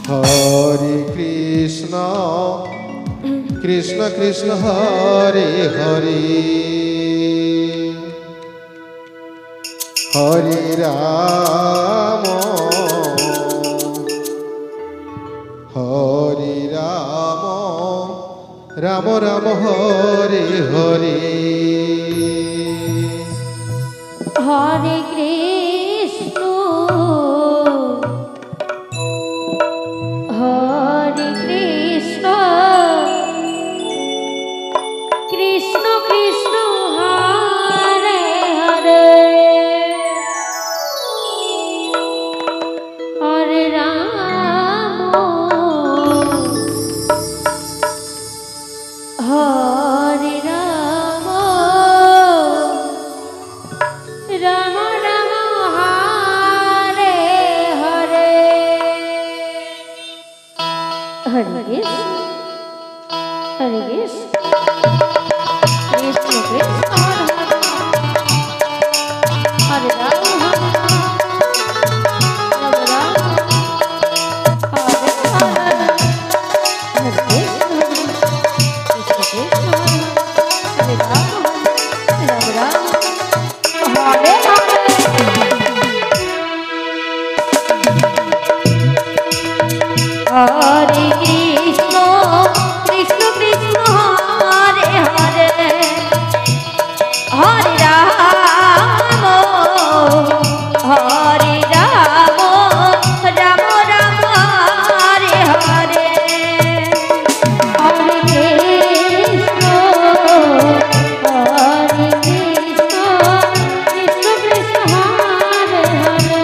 हरे कृष्ण कृष्ण कृष्ण हरे हरे हरे राम राम राम हरे हरे हरे कृष्ण कृष्ण कृष्ण हरे हरे हरे राम हरे राम राम राम हरे हरे हरे कृष्ण कृष्ण कृष्ण हरे राम राम राम हरे हरे हरे कृष्ण कृष्ण हरे राम राम हरे हरे हरे कृष्ण कृष्ण कृष्ण हरे हरे हरे राम राम राम हरे हरे हरे कृष्ण कृष्ण कृष्ण हरे हरे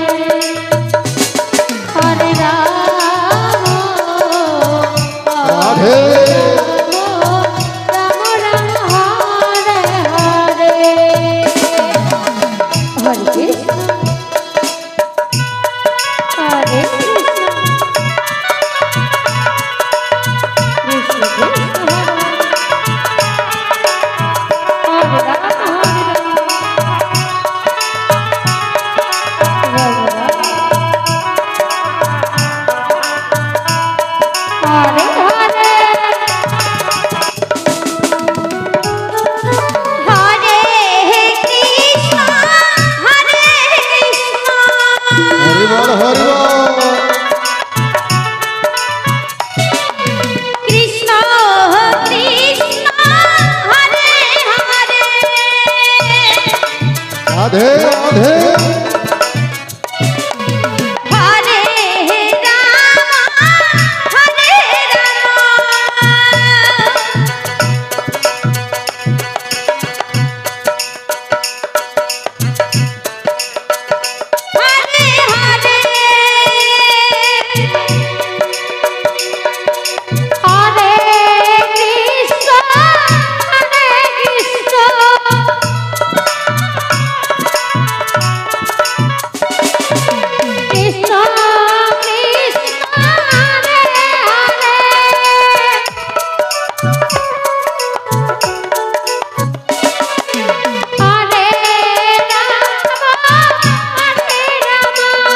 हरे राम राधे राम राम हरे हरे हरे कृष्ण हरे कृष्ण कृष्ण कृष्ण हरे राम राम हरे हरे हरे कृष्ण हरि बोल हरि बोल Krishna Krishna Hare Hare Radhe Radhe Hare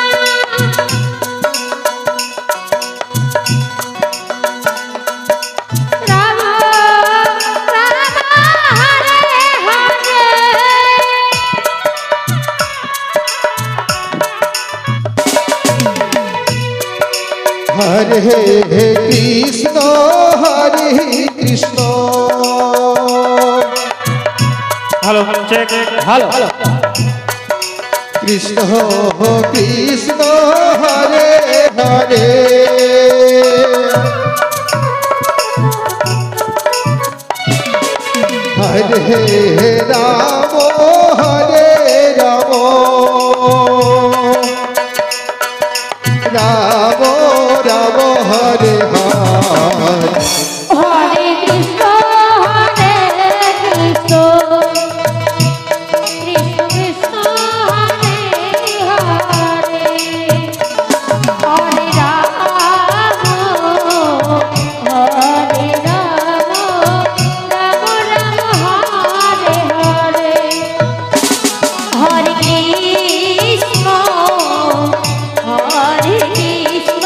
Ram Hare Hare Krishna hello check hello Krishna Krishna Hare Hare Hare Ram Ram Ram Hare Hare Hare Krishna Krishna Krishna Hare Hare Hare Ram Ram Ram Hare Hare Hare Krishna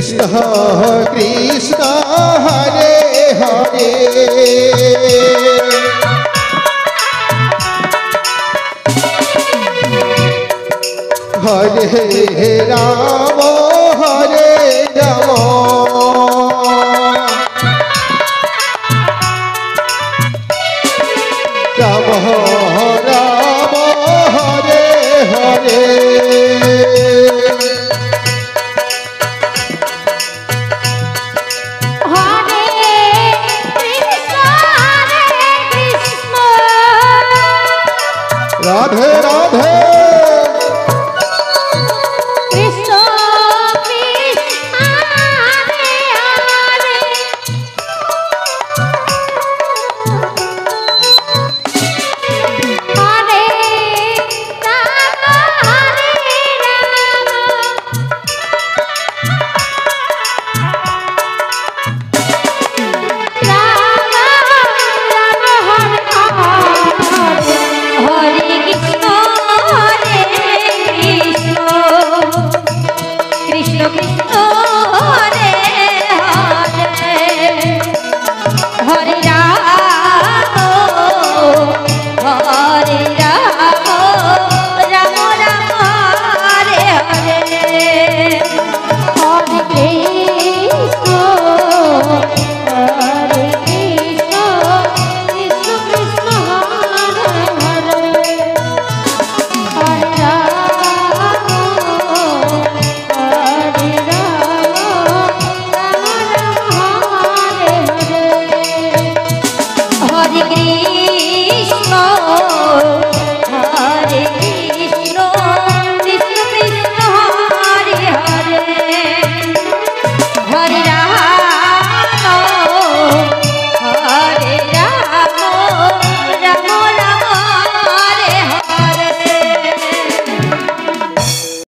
Krishna Krishna Hare Hare Hare Ram Hare Ram Ram Ram Hare হরে